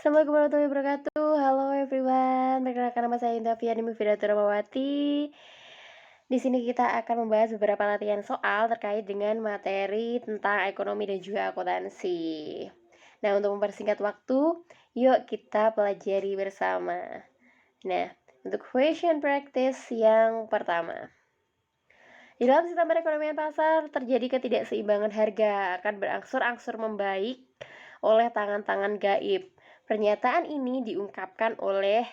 Assalamualaikum warahmatullahi wabarakatuh. Halo everyone, perkenalkan nama saya Indah Fiani Mufidatur Rahmawati. Di sini kita akan membahas beberapa latihan soal terkait dengan materi tentang ekonomi dan juga akuntansi. Nah, untuk mempersingkat waktu, yuk kita pelajari bersama. Nah, untuk question practice yang pertama. Di dalam sistem perekonomian pasar, terjadi ketidakseimbangan harga akan berangsur-angsur membaik oleh tangan-tangan gaib. Pernyataan ini diungkapkan oleh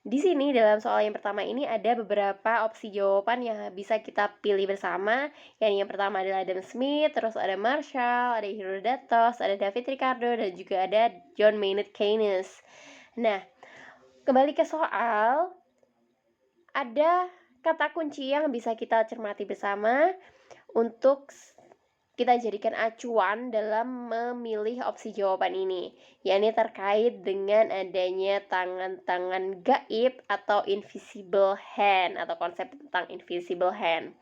di sini dalam soal yang pertama ini ada beberapa opsi jawaban yang bisa kita pilih bersama. Yang pertama adalah Adam Smith, terus ada Marshall, ada Herodotus, ada David Ricardo, dan juga ada John Maynard Keynes. Nah, kembali ke soal, ada kata kunci yang bisa kita cermati bersama untuk kita jadikan acuan dalam memilih opsi jawaban ini, yakni terkait dengan adanya tangan-tangan gaib atau invisible hand atau konsep tentang invisible hand.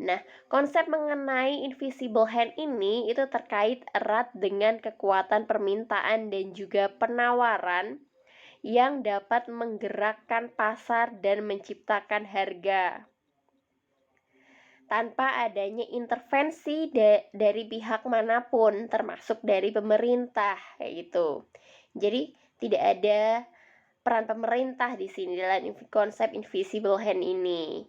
Nah, konsep mengenai invisible hand ini itu terkait erat dengan kekuatan permintaan dan juga penawaran yang dapat menggerakkan pasar dan menciptakan harga tanpa adanya intervensi dari pihak manapun, termasuk dari pemerintah, kayak gitu. Jadi tidak ada peran pemerintah di sini dalam konsep invisible hand ini.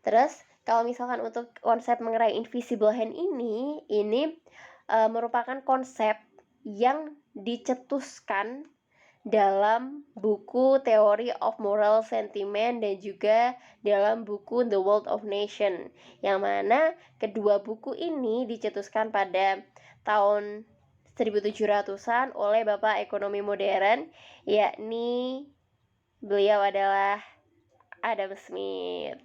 Terus kalau misalkan untuk konsep mengenai invisible hand ini merupakan konsep yang dicetuskan dalam buku Theory of Moral Sentiment dan juga dalam buku The World of Nation, yang mana kedua buku ini dicetuskan pada tahun 1700-an oleh Bapak Ekonomi Modern, yakni beliau adalah Adam Smith.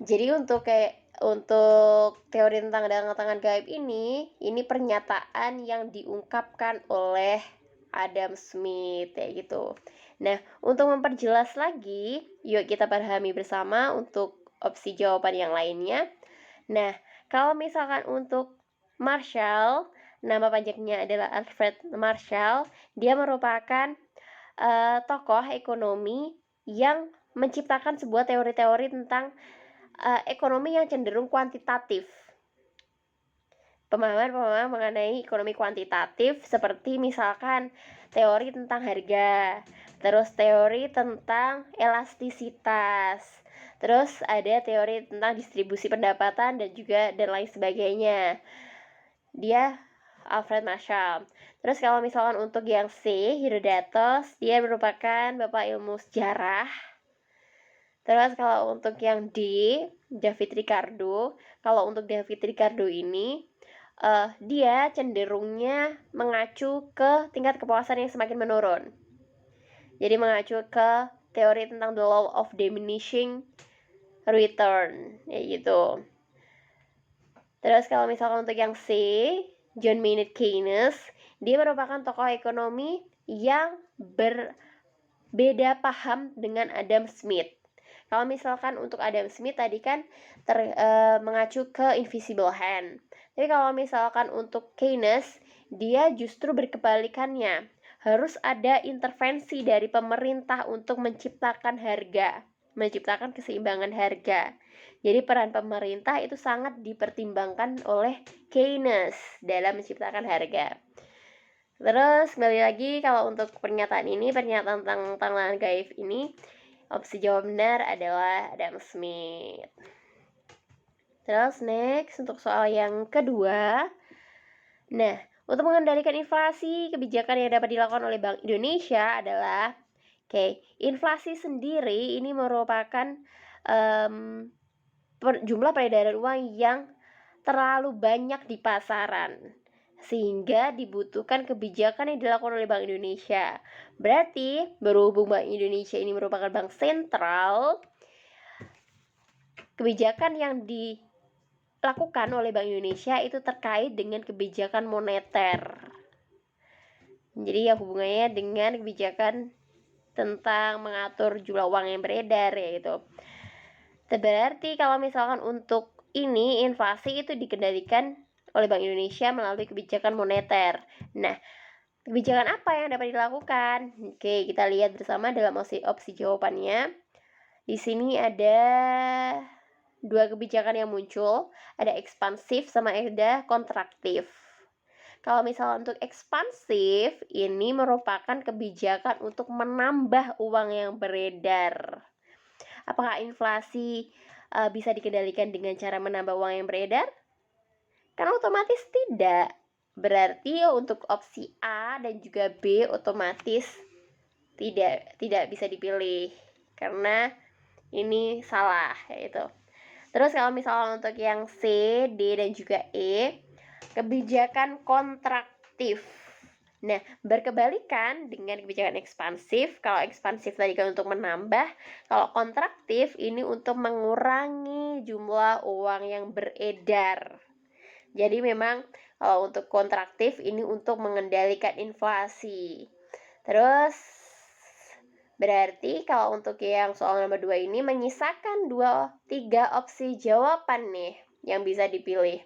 Jadi untuk teori tentang tangan gaib ini pernyataan yang diungkapkan oleh Adam Smith, kayak gitu. Nah, untuk memperjelas lagi, yuk kita pahami bersama untuk opsi jawaban yang lainnya. Nah, kalau misalkan untuk Marshall, nama panjangnya adalah Alfred Marshall, dia merupakan tokoh ekonomi yang menciptakan sebuah teori-teori tentang ekonomi yang cenderung kuantitatif. Pemahaman mengenai ekonomi kuantitatif seperti misalkan teori tentang harga, terus teori tentang elastisitas, terus ada teori tentang distribusi pendapatan dan lain sebagainya. Dia Alfred Marshall. Terus kalau misalkan untuk yang C, Herodotus, dia merupakan bapak ilmu sejarah. Terus kalau untuk yang D, David Ricardo, kalau untuk David Ricardo ini dia cenderungnya mengacu ke tingkat kepuasan yang semakin menurun. Jadi mengacu ke teori tentang the law of diminishing return, ya gitu. Terus kalau misalkan untuk yang C, John Maynard Keynes, dia merupakan tokoh ekonomi yang berbeda paham dengan Adam Smith. Kalau misalkan untuk Adam Smith tadi kan mengacu ke invisible hand. Tapi kalau misalkan untuk Keynes, dia justru berkebalikannya. Harus ada intervensi dari pemerintah untuk menciptakan harga, menciptakan keseimbangan harga. Jadi peran pemerintah itu sangat dipertimbangkan oleh Keynes dalam menciptakan harga. Terus kembali lagi, kalau untuk pernyataan tentang tangan gaib ini, opsi jawab benar adalah Adam Smith. Terus next untuk soal yang kedua. Nah, untuk mengendalikan inflasi, kebijakan yang dapat dilakukan oleh Bank Indonesia adalah inflasi sendiri ini merupakan jumlah peredaran uang yang terlalu banyak di pasaran, sehingga dibutuhkan kebijakan yang dilakukan oleh Bank Indonesia. Berarti berhubung Bank Indonesia ini merupakan bank sentral, kebijakan yang dilakukan oleh Bank Indonesia itu terkait dengan kebijakan moneter. Jadi ya hubungannya dengan kebijakan tentang mengatur jumlah uang yang beredar, ya gitu. Berarti kalau misalkan untuk ini inflasi itu dikendalikan oleh Bank Indonesia melalui kebijakan moneter. Nah, Kebijakan apa yang dapat dilakukan? Oke, kita lihat bersama dalam opsi jawabannya. Di sini ada dua kebijakan yang muncul, ada ekspansif sama ada kontraktif. Kalau misalnya untuk ekspansif, ini merupakan kebijakan untuk menambah uang yang beredar. Apakah inflasi bisa dikendalikan dengan cara menambah uang yang beredar? Kan otomatis tidak. Berarti untuk opsi A dan juga B otomatis tidak bisa dipilih karena ini salah yaitu. Terus kalau misalnya untuk yang C, D dan juga E, kebijakan kontraktif. Nah, berkebalikan dengan kebijakan ekspansif. Kalau ekspansif tadi kan untuk menambah, kalau kontraktif ini untuk mengurangi jumlah uang yang beredar. Jadi memang kalau untuk kontraktif ini untuk mengendalikan inflasi. Terus berarti kalau untuk yang soal nomor 2 ini menyisakan 3 opsi jawaban nih yang bisa dipilih.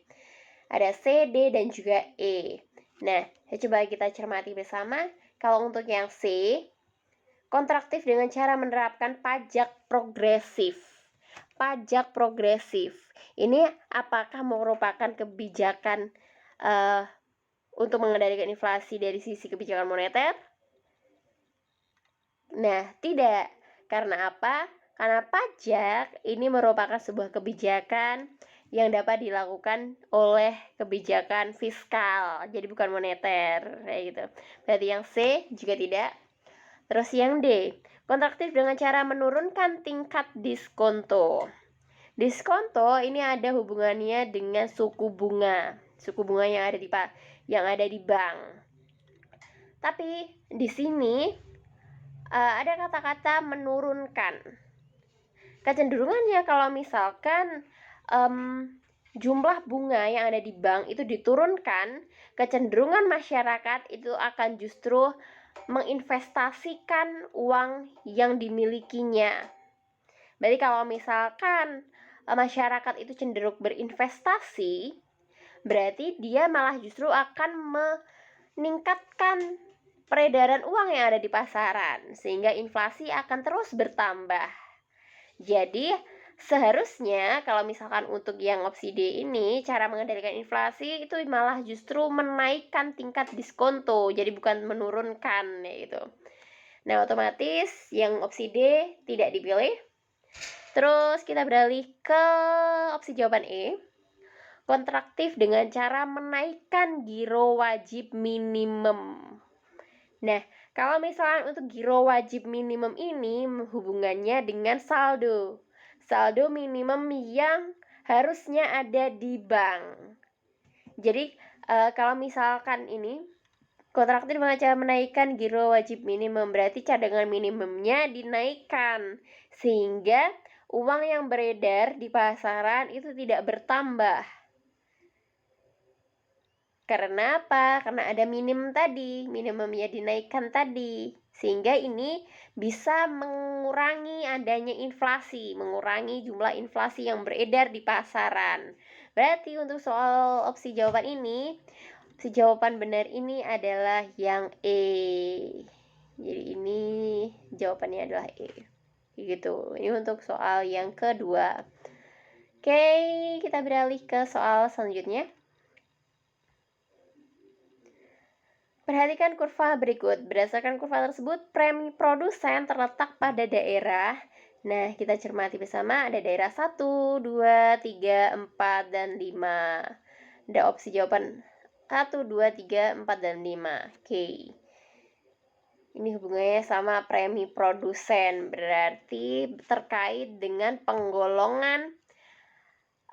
Ada C, D, dan juga E. Nah, coba kita cermati bersama. Kalau untuk yang C, kontraktif dengan cara menerapkan pajak progresif. Pajak progresif. Ini apakah merupakan kebijakan untuk mengendalikan inflasi dari sisi kebijakan moneter? Nah, tidak. Karena apa? Karena pajak ini merupakan sebuah kebijakan yang dapat dilakukan oleh kebijakan fiskal, jadi bukan moneter, kayak gitu. Berarti yang C juga tidak. Terus yang D, kontraktif dengan cara menurunkan tingkat diskonto. Diskonto ini ada hubungannya dengan suku bunga yang ada di bank. Tapi di sini ada kata-kata menurunkan. Kecenderungannya kalau misalkan jumlah bunga yang ada di bank itu diturunkan, kecenderungan masyarakat itu akan justru menginvestasikan uang yang dimilikinya. Berarti kalau misalkan masyarakat itu cenderung berinvestasi, berarti dia malah justru akan meningkatkan peredaran uang yang ada di pasaran, sehingga inflasi akan terus bertambah. Jadi seharusnya kalau misalkan untuk yang opsi D ini, cara mengendalikan inflasi itu malah justru menaikkan tingkat diskonto, jadi bukan menurunkan gitu. Nah, otomatis yang opsi D tidak dipilih. Terus kita beralih ke opsi jawaban E. Kontraktif dengan cara menaikkan giro wajib minimum. Nah, kalau misalnya untuk giro wajib minimum ini hubungannya dengan saldo. Saldo minimum yang harusnya ada di bank. Jadi, kalau misalkan ini kontraktif dengan cara menaikkan giro wajib minimum, berarti cadangan minimumnya dinaikkan sehingga uang yang beredar di pasaran itu tidak bertambah. Karena apa? Karena ada minimumnya dinaikkan tadi. Sehingga ini bisa mengurangi adanya inflasi, mengurangi jumlah inflasi yang beredar di pasaran. Berarti untuk soal opsi jawaban ini, opsi jawaban benar ini adalah yang E. Jadi ini jawabannya adalah E. Gitu. Ini untuk soal yang kedua. Oke, kita beralih ke soal selanjutnya. Perhatikan kurva berikut. Berdasarkan kurva tersebut, premi produsen terletak pada daerah. Nah, kita cermati bersama. Ada daerah 1, 2, 3, 4, dan 5. Ada opsi jawaban 1, 2, 3, 4, dan 5. Oke. Ini hubungannya sama premi produsen. Berarti terkait dengan penggolongan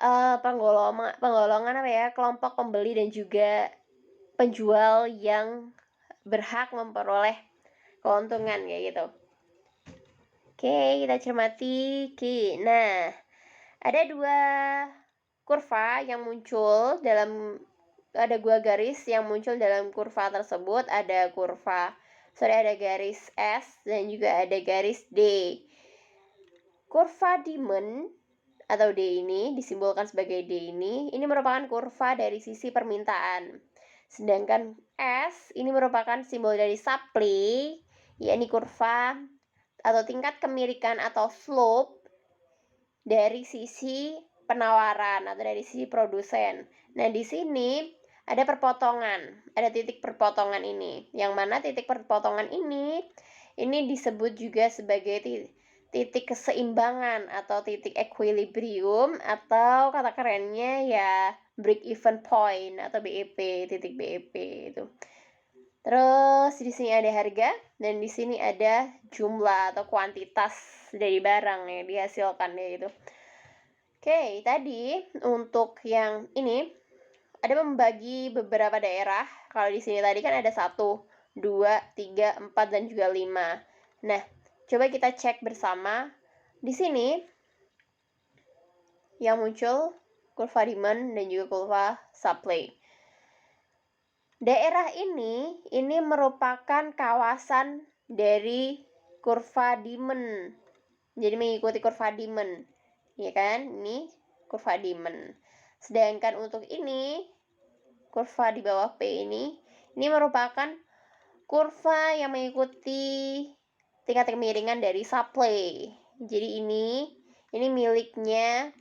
apa ya? Kelompok pembeli dan juga penjual yang berhak memperoleh keuntungan kayak gitu. Oke, kita cermati. Oke, nah ada dua kurva yang muncul dalam ada dua garis yang muncul dalam kurva tersebut. Ada garis S dan juga ada garis D. Kurva Diamond atau D ini disimbolkan sebagai D ini merupakan kurva dari sisi permintaan. Sedangkan S ini merupakan simbol dari supply, yakni kurva atau tingkat kemirikan atau slope dari sisi penawaran atau dari sisi produsen. Nah, di sini ada perpotongan, ada titik perpotongan ini. Yang mana titik perpotongan ini disebut juga sebagai titik keseimbangan atau titik equilibrium, atau kata kerennya ya break even point atau BEP, titik BEP itu. Terus di sini ada harga dan di sini ada jumlah atau kuantitas dari barang yang dihasilkan gitu. Oke, tadi untuk yang ini ada membagi beberapa daerah. Kalau di sini tadi kan ada 1, 2, 3, 4 dan juga 5. Nah, coba kita cek bersama. Di sini yang muncul kurva demand dan juga kurva supply. Daerah ini merupakan kawasan dari kurva demand. Jadi mengikuti kurva demand. Ya kan? Ini kurva demand. Sedangkan untuk ini kurva di bawah P ini merupakan kurva yang mengikuti tingkat kemiringan dari supply. Jadi ini miliknya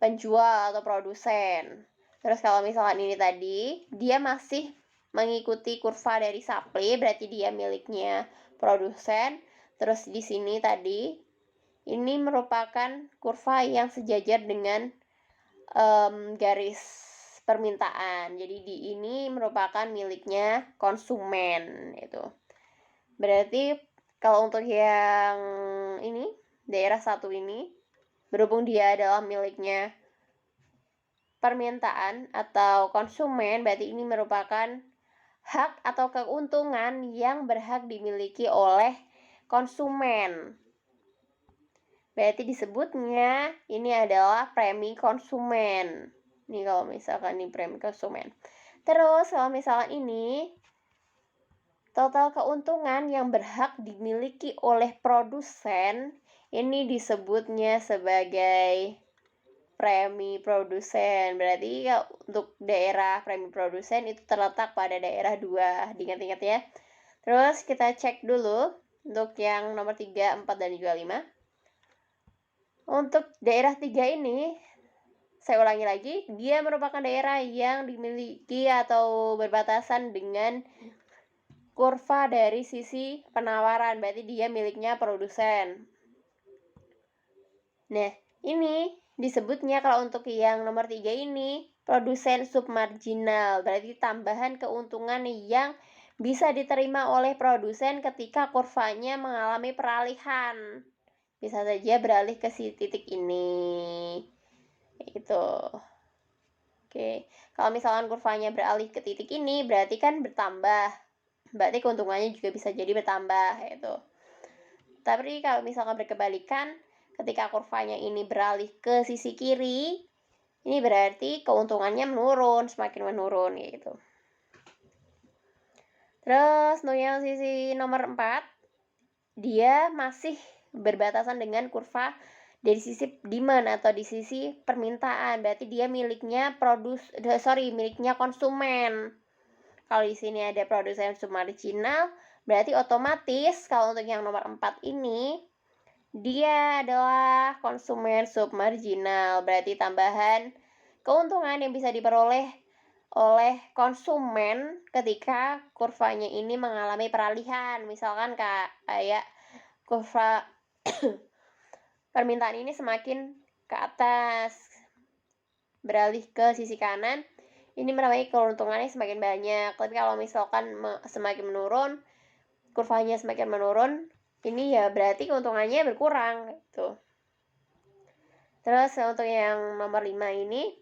penjual atau produsen. Terus kalau misalkan ini tadi dia masih mengikuti kurva dari supply, berarti dia miliknya produsen. Terus di sini tadi ini merupakan kurva yang sejajar dengan garis permintaan. Jadi di ini merupakan miliknya konsumen itu. Berarti kalau untuk yang ini daerah 1 ini, berhubung dia adalah miliknya permintaan atau konsumen, berarti ini merupakan hak atau keuntungan yang berhak dimiliki oleh konsumen. Berarti disebutnya ini adalah premi konsumen. Ini kalau misalkan ini premi konsumen. Terus kalau misalkan ini total keuntungan yang berhak dimiliki oleh produsen, ini disebutnya sebagai premi produsen. Berarti untuk daerah premi produsen itu terletak pada daerah 2. Diingat-ingat ya. Terus kita cek dulu untuk yang nomor 3, 4 dan juga 5. Untuk daerah 3 ini, saya ulangi lagi, dia merupakan daerah yang dimiliki atau berbatasan dengan kurva dari sisi penawaran. Berarti dia miliknya produsen. Nah, ini disebutnya kalau untuk yang nomor 3 ini produsen submarginal, berarti tambahan keuntungan yang bisa diterima oleh produsen ketika kurvanya mengalami peralihan. Bisa saja beralih ke si titik ini. Itu. Oke, kalau misalkan kurvanya beralih ke titik ini, berarti kan bertambah. Berarti keuntungannya juga bisa jadi bertambah itu. Tapi kalau misalkan berkebalikan, ketika kurvanya ini beralih ke sisi kiri, ini berarti keuntungannya menurun, semakin menurun gitu. Terus yang sisi nomor 4, dia masih berbatasan dengan kurva dari sisi demand atau di sisi permintaan. Berarti dia miliknya miliknya konsumen. Kalau di sini ada produsen submarginal, berarti otomatis kalau untuk yang nomor 4 ini dia adalah konsumen submarginal, berarti tambahan keuntungan yang bisa diperoleh oleh konsumen ketika kurvanya ini mengalami peralihan. Misalkan kayak kurva permintaan ini semakin ke atas, beralih ke sisi kanan, ini merupakan keuntungannya semakin banyak. Tapi kalau misalkan semakin menurun, kurvanya semakin menurun, ini ya berarti keuntungannya berkurang gitu. Terus untuk yang nomor 5 ini,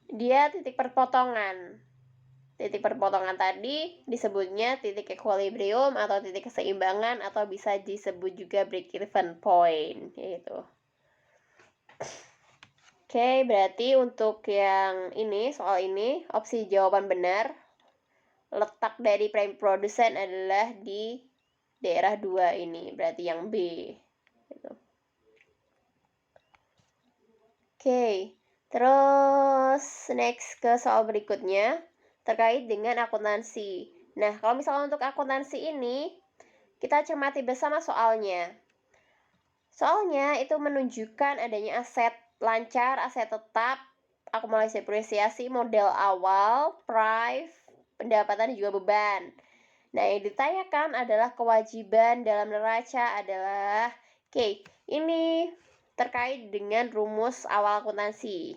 dia titik perpotongan. Titik perpotongan tadi disebutnya titik equilibrium atau titik keseimbangan, atau bisa disebut juga break even point gitu. Oke, berarti untuk yang ini, soal ini, opsi jawaban benar, letak dari prime produsen adalah di daerah 2 ini, berarti yang B gitu. Oke, Terus next ke soal berikutnya terkait dengan akuntansi. Nah, kalau misalnya untuk akuntansi ini kita cermati bersama soalnya. Soalnya itu menunjukkan adanya aset lancar, aset tetap, akumulasi depresiasi, modal awal, price, pendapatan dan juga beban. Nah, yang ditanyakan adalah kewajiban dalam neraca adalah ini terkait dengan rumus awal akuntansi,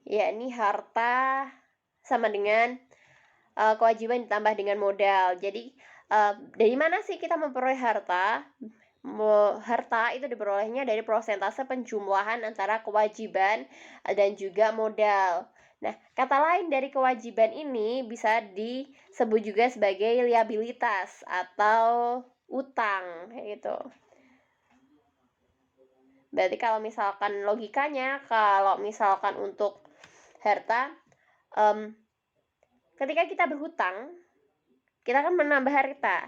yakni harta sama dengan kewajiban ditambah dengan modal. Jadi dari mana sih kita memperoleh harta? Harta itu diperolehnya dari persentase penjumlahan antara kewajiban dan juga modal. Nah, kata lain dari kewajiban ini bisa disebut juga sebagai liabilitas atau utang, gitu. Berarti kalau misalkan logikanya, kalau misalkan untuk harta, ketika kita berhutang, kita kan menambah harta,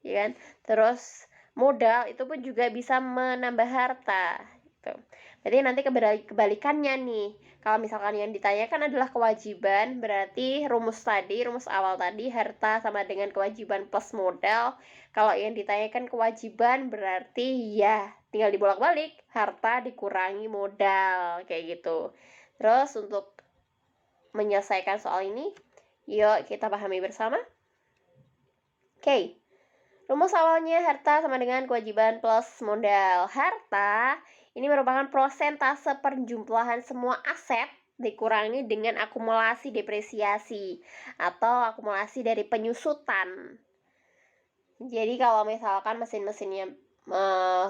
ya kan? Terus modal itu pun juga bisa menambah harta gitu. Berarti nanti kebalikannya nih. Kalau misalkan yang ditanyakan adalah kewajiban, berarti rumus awal tadi harta sama dengan kewajiban plus modal. Kalau yang ditanyakan kewajiban berarti ya tinggal dibolak-balik, harta dikurangi modal kayak gitu. Terus untuk menyelesaikan soal ini, yuk kita pahami bersama. Rumus awalnya harta sama dengan kewajiban plus modal. Harta ini merupakan persentase penjumlahan semua aset dikurangi dengan akumulasi depresiasi atau akumulasi dari penyusutan. Jadi kalau misalkan mesin-mesinnya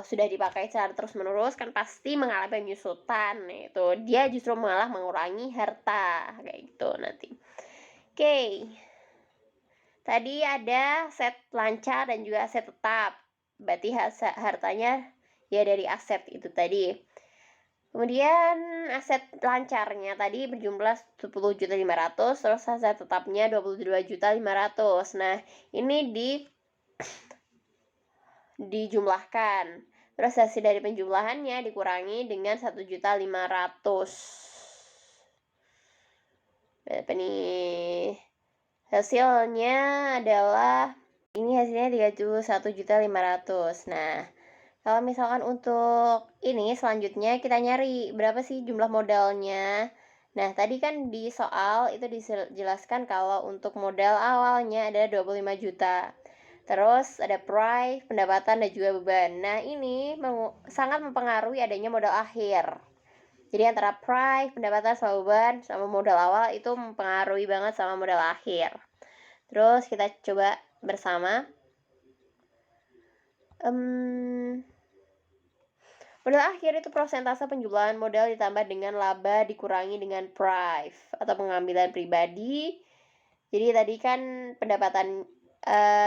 sudah dipakai secara terus-menerus kan pasti mengalami penyusutan. Itu dia justru malah mengurangi harta kayak gitu nanti. Tadi ada aset lancar dan juga aset tetap. Berarti hartanya ya dari aset itu tadi. Kemudian aset lancarnya tadi berjumlah 10.500.000, terus aset tetapnya 22.500.000. Nah, ini dijumlahkan. Terus hasil dari penjumlahannya dikurangi dengan 1.500.000. Berapa nih? Hasilnya adalah hasilnya 31.500.000. Nah, kalau misalkan untuk ini selanjutnya kita nyari berapa sih jumlah modalnya. Nah, tadi kan di soal itu dijelaskan kalau untuk modal awalnya ada 25 juta. Terus ada price, pendapatan dan juga beban. Nah, ini sangat mempengaruhi adanya modal akhir. Jadi antara price, pendapatan sama beban sama modal awal itu mempengaruhi banget sama modal akhir. Terus kita coba bersama. Modal akhir itu persentase penjumlahan modal ditambah dengan laba dikurangi dengan price atau pengambilan pribadi. Jadi tadi kan pendapatan,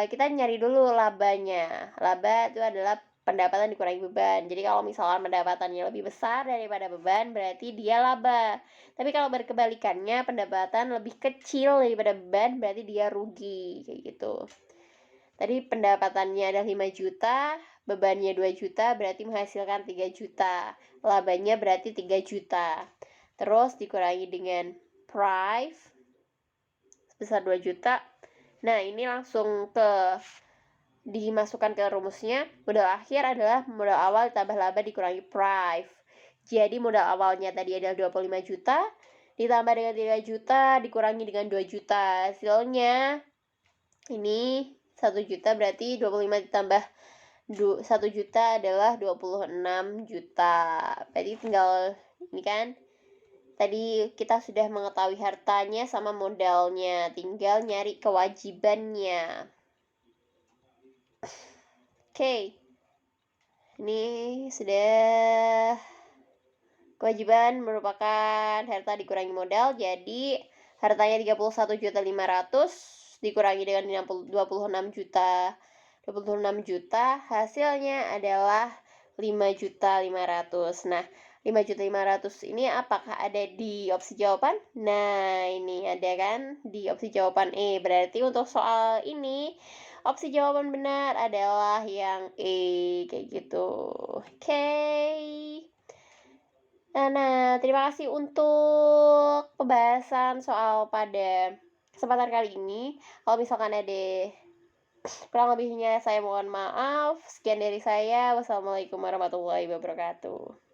kita nyari dulu labanya. Laba itu adalah pendapatan dikurangi beban. Jadi kalau misalkan pendapatannya lebih besar daripada beban berarti dia laba. Tapi kalau berkebalikannya pendapatan lebih kecil daripada beban berarti dia rugi kayak gitu. Tadi pendapatannya ada 5 juta, bebannya 2 juta berarti menghasilkan 3 juta. Labanya berarti 3 juta. Terus dikurangi dengan price sebesar 2 juta. Nah, ini langsung dimasukkan ke rumusnya. Modal akhir adalah modal awal ditambah laba dikurangi price. Jadi modal awalnya tadi adalah 25 juta, ditambah dengan 3 juta, dikurangi dengan 2 juta. Hasilnya ini 1 juta berarti 25 ditambah 1 juta adalah 26 juta. Berarti tinggal ini kan. Tadi kita sudah mengetahui hartanya sama modalnya, tinggal nyari kewajibannya. Ini sudah kewajiban merupakan harta dikurangi modal, jadi hartanya 31.500.000 dikurangi dengan 26 juta. 26 juta hasilnya adalah 5.500.000. Nah, 5.500.000 ini apakah ada di opsi jawaban? Nah, ini ada kan di opsi jawaban E. Berarti untuk soal ini opsi jawaban benar adalah yang E kayak gitu. Nah, terima kasih untuk pembahasan soal pada kesempatan kali ini. Kalau misalkan ada kurang lebihnya saya mohon maaf. Sekian dari saya. Wassalamualaikum warahmatullahi wabarakatuh.